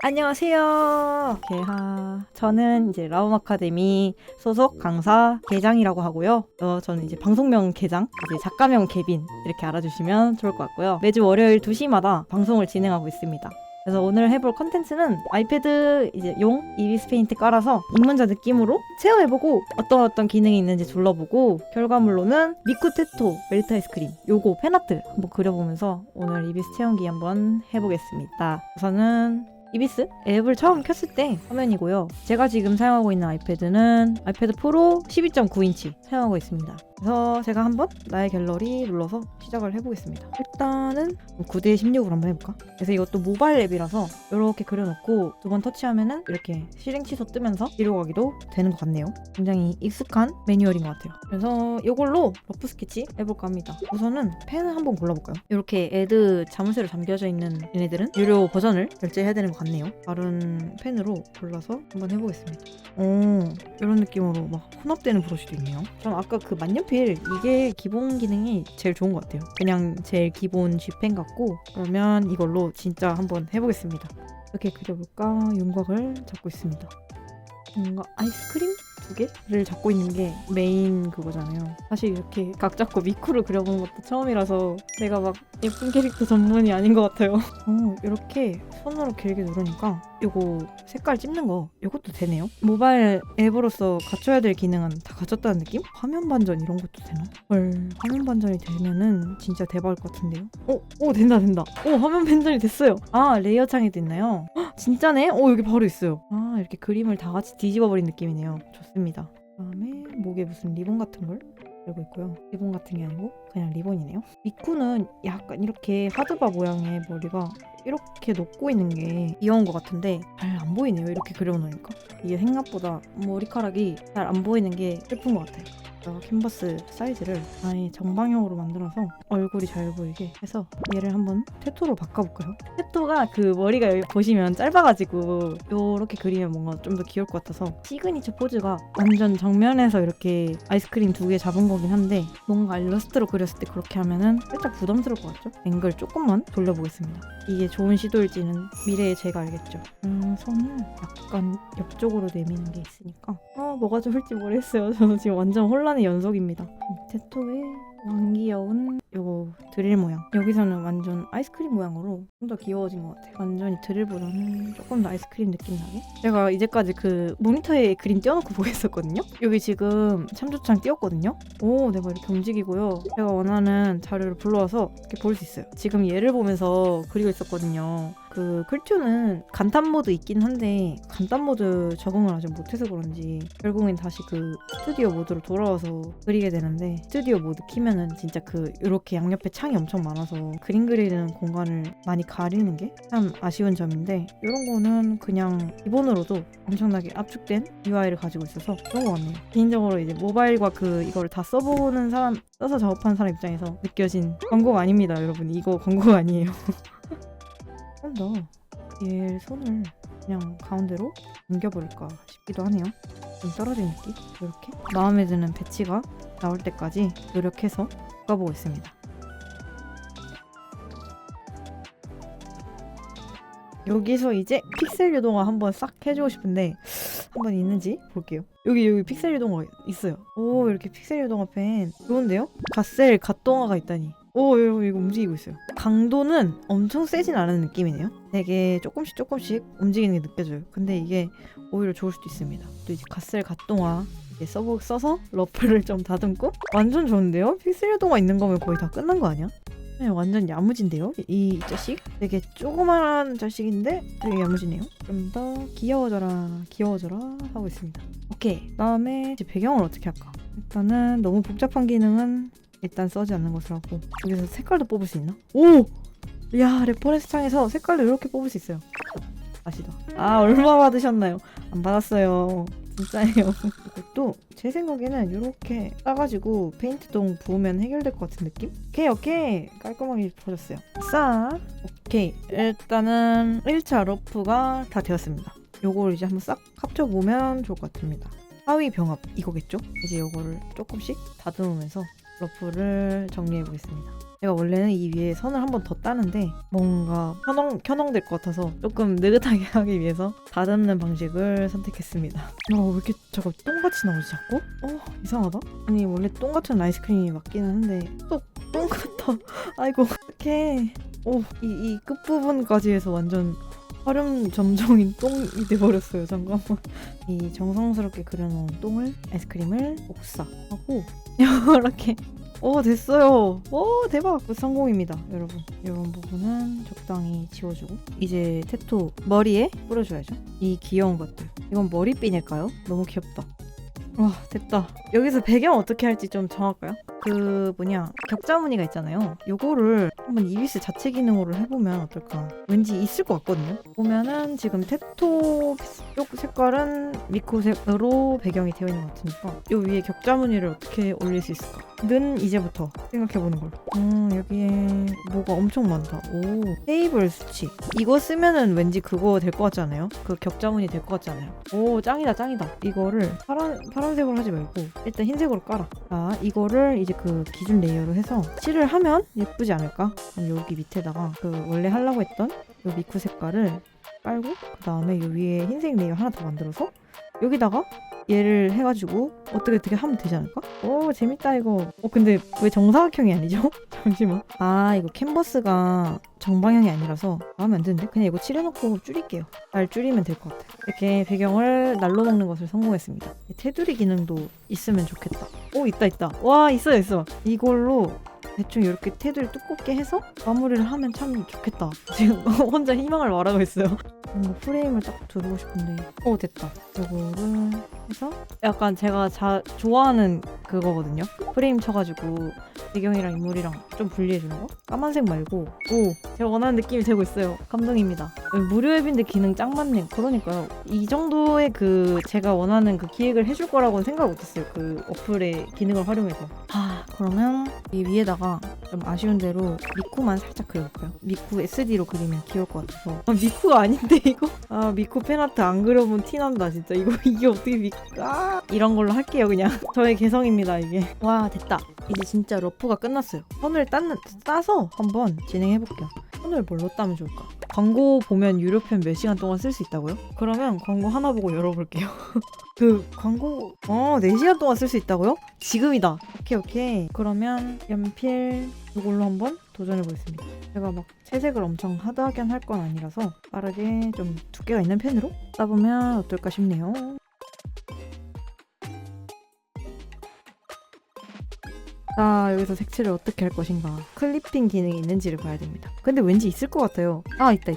안녕하세요. 저는 이제 라움 아카데미 소속 강사 계장이라고 하고요. 저는 이제 방송명 계장, 이제 작가명 개빈 이렇게 알아주시면 좋을 것 같고요. 매주 월요일 2시마다 방송을 진행하고 있습니다. 그래서 오늘 해볼 컨텐츠는 아이패드 이제 용 이비스 페인트 깔아서 입문자 느낌으로 체험해보고 어떤 기능이 있는지 둘러보고 결과물로는 미쿠 테토 멜트 아이스크림 요거 팬아트 한번 그려보면서 오늘 이비스 체험기 한번 해보겠습니다. 우선은 이비스 앱을 처음 켰을 때 화면이고요. 제가 지금 사용하고 있는 아이패드는 아이패드 프로 12.9인치 사용하고 있습니다. 그래서 제가 한번 나의 갤러리 눌러서 시작을 해보겠습니다. 일단은 9대 16으로 한번 해볼까? 그래서 이것도 모바일 앱이라서 이렇게 그려놓고 두 번 터치하면은 이렇게 실행 취소 뜨면서 뒤로 가기도 되는 것 같네요. 굉장히 익숙한 매뉴얼인 것 같아요. 그래서 이걸로 러프 스케치 해볼까 합니다. 우선은 펜을 한번 골라볼까요? 이렇게 애드 자물쇠로 잠겨져 있는 얘네들은 유료 버전을 결제해야 되는 것 같네요. 다른 펜으로 골라서 한번 해보겠습니다. 이런 느낌으로 막 혼합되는 브러쉬도 있네요. 전 아까 그 만년필 이게 기본 기능이 제일 좋은 것 같아요. 그냥 제일 기본 G펜 같고 그러면 이걸로 진짜 한번 해보겠습니다. 이렇게 그려볼까? 윤곽을 잡고 있습니다. 뭔가 아이스크림 2개를 잡고 있는 게 메인 그거잖아요. 사실 이렇게 각 잡고 미쿠를 그려보는 것도 처음이라서 내가 막 예쁜 캐릭터 전문이 아닌 것 같아요. 이렇게 손으로 길게 누르니까 요거 색깔 찝는 거 요것도 되네요. 모바일 앱으로서 갖춰야 될 기능은 다 갖췄다는 느낌? 화면 반전 이런 것도 되나? 헐, 화면 반전이 되면은 진짜 대박일 것 같은데요? 된다. 화면 반전이 됐어요. 아, 레이어 창에도 있나요? 헉, 진짜네? 여기 바로 있어요. 아, 이렇게 그림을 다 같이 뒤집어버린 느낌이네요. 좋습니다. 그다음에 목에 무슨 리본 같은 걸 들고 있고요. 리본 같은 게 아니고 그냥 리본이네요. 미쿠는 약간 이렇게 하드바 모양의 머리가 이렇게 높고 있는 게 귀여운 것 같은데 잘 안 보이네요. 이렇게 그려놓으니까. 이게 생각보다 머리카락이 잘 안 보이는 게 슬픈 것 같아요. 캔버스 사이즈를 아예 정방향으로 만들어서 얼굴이 잘 보이게 해서 얘를 한번 테토로 바꿔볼까요? 테토가 그 머리가 여기 보시면 짧아가지고 요렇게 그리면 뭔가 좀 더 귀여울 것 같아서 시그니처 포즈가 완전 정면에서 이렇게 아이스크림 2개 잡은 거긴 한데 뭔가 일러스트로 그렸을 때 그렇게 하면은 살짝 부담스러울 것 같죠? 앵글 조금만 돌려보겠습니다. 이게 좋은 시도일지는 미래의 제가 알겠죠. 손을 약간 옆쪽으로 내미는 게 있으니까 뭐가 좋을지 모르겠어요. 저는 지금 완전 혼란의 연속입니다. 테토의 왕귀여운 요거 드릴 모양. 여기서는 완전 아이스크림 모양으로 좀 더 귀여워진 것 같아요. 완전히 드릴보다는 조금 더 아이스크림 느낌 나게. 제가 이제까지 그 모니터에 그림 띄워놓고 보겠었거든요. 여기 지금 참조창 띄웠거든요. 내가 이렇게 움직이고요. 제가 원하는 자료를 불러와서 이렇게 볼 수 있어요. 지금 얘를 보면서 그리고 있었거든요. 그 클튜는 간단 모드 있긴 한데 간단 모드 적응을 아직 못해서 그런지 결국엔 다시 그 스튜디오 모드로 돌아와서 그리게 되는데 스튜디오 모드 키면은 진짜 그 이렇게 양옆에 창이 엄청 많아서 그림 그리는 공간을 많이 가리는 게 참 아쉬운 점인데 이런 거는 그냥 기본으로도 엄청나게 압축된 UI를 가지고 있어서 좋은 것 같네요. 개인적으로 이제 모바일과 이거를 다 써보는 사람, 써서 작업하는 사람 입장에서 느껴진 광고가 아닙니다, 여러분. 이거 광고가 아니에요. 더 얘 손을 그냥 가운데로 옮겨버릴까 싶기도 하네요. 좀 떨어진 느낌? 이렇게 마음에 드는 배치가 나올 때까지 노력해서 바꿔보고 있습니다. 여기서 이제 픽셀 유동화 한번 싹 해주고 싶은데 한번 있는지 볼게요. 여기 픽셀 유동화 있어요. 이렇게 픽셀 유동화 펜 좋은데요? 갓셀 갓동화가 있다니. 이거 움직이고 있어요. 강도는 엄청 세진 않은 느낌이네요. 되게 조금씩 움직이는 게 느껴져요. 근데 이게 오히려 좋을 수도 있습니다. 또 이제 갓셀 갓동화 이렇게 써서 러프를 좀 다듬고 완전 좋은데요? 픽셀 유동화 있는 거면 거의 다 끝난 거 아니야? 네, 완전 야무진데요? 이 자식? 되게 조그만한 자식인데 되게 야무지네요. 좀 더 귀여워져라 하고 있습니다. 오케이, 그다음에 이제 배경을 어떻게 할까? 일단은 너무 복잡한 기능은 일단 써지 않는 것으로 하고 여기서 색깔도 뽑을 수 있나? 야, 레퍼런스 창에서 색깔도 이렇게 뽑을 수 있어요. 아시죠? 얼마 받으셨나요? 안 받았어요. 진짜예요. 이것도 제 생각에는 이렇게 따가지고 페인트동 부으면 해결될 것 같은 느낌? 오케이 깔끔하게 펴졌어요. 오케이, 일단은 1차 러프가 다 되었습니다. 요걸 이제 한번 싹 합쳐보면 좋을 것 같습니다. 하위 병합 이거겠죠? 이제 요거를 조금씩 다듬으면서 러프를 정리해 보겠습니다. 제가 원래는 이 위에 선을 한 번 더 따는데 뭔가 켜농될 것 같아서 조금 느긋하게 하기 위해서 다듬는 방식을 선택했습니다. 왜 이렇게 잠깐 똥같이 나오지 자꾸? 이상하다. 아니 원래 똥 같은 아이스크림이 맞기는 한데 또 똥 같아. 아이고 어떡해. 이 끝부분까지 해서 완전 화렴점정인 똥이 돼버렸어요. 잠깐만. 이 정성스럽게 그려놓은 똥을 아이스크림을 복사하고 이렇게 됐어요. 대박. 성공입니다 여러분. 이런 부분은 적당히 지워주고 이제 테토 머리에 뿌려줘야죠. 이 귀여운 것들. 이건 머리핀일까요? 너무 귀엽다. 와 됐다. 여기서 배경 어떻게 할지 좀 정할까요? 격자 무늬가 있잖아요. 요거를 한번 이비스 자체 기능으로 해보면 어떨까. 왠지 있을 것 같거든요. 보면은 지금 테토 쪽 색깔은 미코색으로 배경이 되어 있는 것 같으니까 요 위에 격자 무늬를 어떻게 올릴 수 있을까 는 이제부터 생각해보는 걸로. 여기에 뭐가 엄청 많다. 테이블 수치. 이거 쓰면은 왠지 그거 될 것 같지 않아요? 그 격자 무늬 될 것 같지 않아요? 짱이다. 이거를 파란색으로 하지 말고 일단 흰색으로 깔아. 이거를 이제 그 기준 레이어로 해서 칠을 하면 예쁘지 않을까? 그럼 여기 밑에다가 그 원래 하려고 했던 요 미쿠 색깔을 깔고 그 다음에 요 위에 흰색 레이어 하나 더 만들어서 여기다가 얘를 해가지고 어떻게 하면 되지 않을까? 재밌다 이거. 근데 왜 정사각형이 아니죠? 잠시만. 이거 캔버스가 정방향이 아니라서 마음에 안 드는데? 그냥 이거 칠해놓고 줄일게요. 날 줄이면 될 것 같아. 이렇게 배경을 날로 먹는 것을 성공했습니다. 테두리 기능도 있으면 좋겠다. 있다. 와 있어. 이걸로 대충 이렇게 테두리 두껍게 해서 마무리를 하면 참 좋겠다. 지금 혼자 희망을 말하고 있어요. 프레임을 딱 두르고 싶은데 됐다. 이거를 해서 약간 제가 좋아하는 그거거든요. 프레임 쳐가지고 배경이랑 인물이랑 좀 분리해주는 거? 까만색 말고 제가 원하는 느낌이 되고 있어요. 감동입니다. 무료 앱인데 기능 짱 많네요. 그러니까요. 이 정도의 제가 원하는 그 기획을 해줄 거라고는 생각 못했어요. 그 어플의 기능을 활용해서. 그러면 이 위에다가 좀 아쉬운 대로 미쿠만 살짝 그려볼까요? 미쿠 SD로 그리면 귀여울 것 같아서. 미쿠가 아닌데 이거? 미쿠 팬아트 안 그려본 티난다 진짜. 이게 어떻게 이런 걸로 할게요 그냥. 저의 개성입니다 이게. 와 됐다. 이제 진짜 러프가 끝났어요. 선을 따서 한번 진행해볼게요. 선을 뭘로 따면 좋을까? 광고 보면 유료편 몇 시간 동안 쓸 수 있다고요? 그러면 광고 하나 보고 열어볼게요. 광고 4시간 동안 쓸 수 있다고요? 지금이다. 오케이. 그러면 연필 이걸로 한번 도전해보겠습니다. 제가 막 채색을 엄청 하드하게 할 건 아니라서 빠르게 좀 두께가 있는 펜으로 따보면 어떨까 싶네요. 여기서 색칠을 어떻게 할 것인가. 클리핑 기능이 있는지를 봐야 됩니다. 근데 왠지 있을 것 같아요. 있다.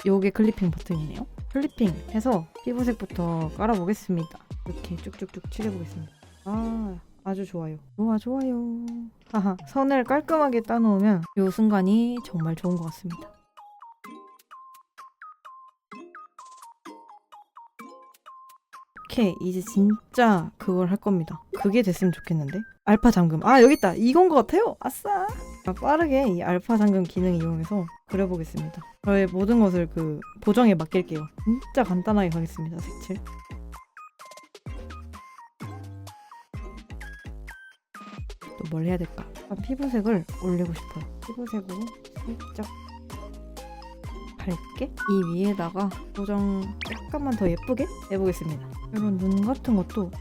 요게 클리핑 버튼이네요. 클리핑 해서 피부색부터 깔아보겠습니다. 이렇게 쭉쭉쭉 칠해보겠습니다. 아주 좋아요. 좋아요. 선을 깔끔하게 따놓으면 요 순간이 정말 좋은 것 같습니다. 오케이. 이제 진짜 그걸 할 겁니다. 그게 됐으면 좋겠는데. 알파 잠금. 여기 있다. 이건 것 같아요. 아싸. 빠르게 이 알파 잠금 기능 이용해서 그려보겠습니다. 저의 모든 것을 보정에 맡길게요. 진짜 간단하게 가겠습니다. 색칠. 또 뭘 해야 될까? 피부색을 올리고 싶어요. 피부색으로 살짝 밝게 이 위에다가 보정 약간만 더 예쁘게 해보겠습니다. 이런 눈 같은 것도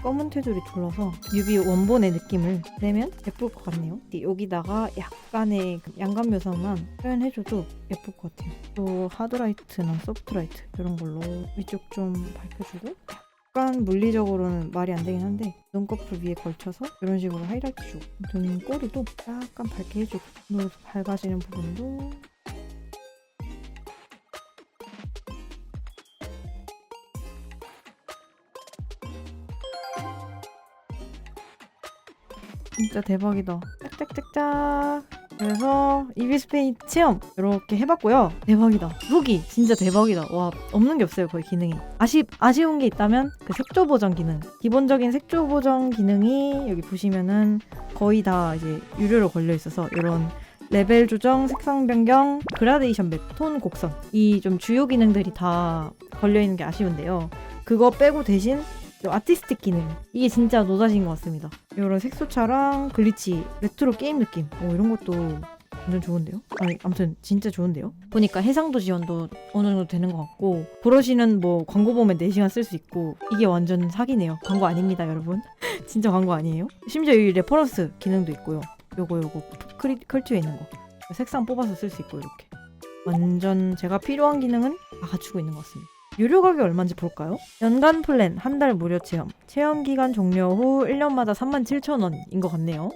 검은 테두리 둘러서 뮤비 원본의 느낌을 내면 예쁠 것 같네요. 여기다가 약간의 양감 묘사만 표현해줘도 예쁠 것 같아요. 또 하드라이트나 소프트라이트 이런 걸로 위쪽 좀 밝혀주고 약간 물리적으로는 말이 안 되긴 한데 눈꺼풀 위에 걸쳐서 이런 식으로 하이라이트 주고 눈꼬리도 약간 밝게 해주고 눈에서 밝아지는 부분도 진짜 대박이다. 짝짝짝짝. 그래서 이비스 페인트 체험 이렇게 해봤고요. 대박이다. 후기 진짜 대박이다. 와 없는 게 없어요 거의 기능이. 아쉬운 게 있다면 그 색조 보정 기능. 기본적인 색조 보정 기능이 여기 보시면은 거의 다 이제 유료로 걸려 있어서 이런 레벨 조정, 색상 변경, 그라데이션 맵, 톤 곡선 이 좀 주요 기능들이 다 걸려 있는 게 아쉬운데요. 그거 빼고 대신 아티스틱 기능 이게 진짜 노다지인 것 같습니다. 이런 색소차랑 글리치, 레트로 게임 느낌 이런 것도 완전 좋은데요? 아니 아무튼 진짜 좋은데요? 보니까 해상도 지원도 어느 정도 되는 것 같고 브러쉬는 뭐 광고 보면 4시간 쓸 수 있고 이게 완전 사기네요. 광고 아닙니다 여러분. 진짜 광고 아니에요? 심지어 이 레퍼런스 기능도 있고요. 요거 컬트에 있는 거 색상 뽑아서 쓸 수 있고 이렇게 완전 제가 필요한 기능은 다 갖추고 있는 것 같습니다. 유료 가격이 얼마인지 볼까요? 연간 플랜 한 달 무료 체험 기간 종료 후 1년마다 37,000원인 것 같네요.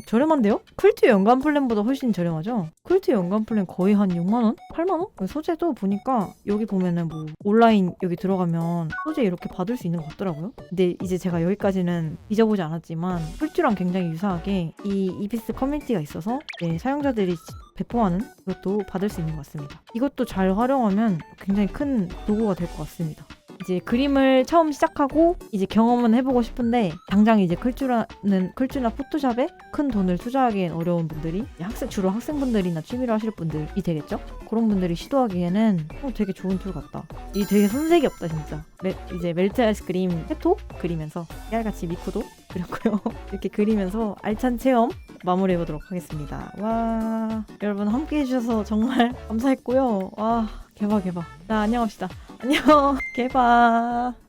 저렴한데요? 쿨트 연간 플랜보다 훨씬 저렴하죠? 쿨트 연간 플랜 거의 한 6만원? 8만원? 소재도 보니까 여기 보면은 뭐 온라인 여기 들어가면 소재 이렇게 받을 수 있는 것 같더라고요. 근데 이제 제가 여기까지는 잊어보지 않았지만 쿨트랑 굉장히 유사하게 이 이피스 커뮤니티가 있어서 사용자들이 배포하는 이것도 받을 수 있는 것 같습니다. 이것도 잘 활용하면 굉장히 큰 도구가 될 것 같습니다. 이제 그림을 처음 시작하고 이제 경험은 해보고 싶은데 당장 이제 클주나 포토샵에 큰 돈을 투자하기엔 어려운 분들이 주로 학생분들이나 취미로 하실 분들이 되겠죠? 그런 분들이 시도하기에는 되게 좋은 툴 같다. 이 되게 손색이 없다 진짜. 이제 멜트 아이스크림 세토 그리면서 깨알같이 미쿠도 그렸고요. 이렇게 그리면서 알찬 체험 마무리해보도록 하겠습니다. 와 여러분 함께 해주셔서 정말 감사했고요. 와 개바. 자 안녕합시다. 안녕 개바.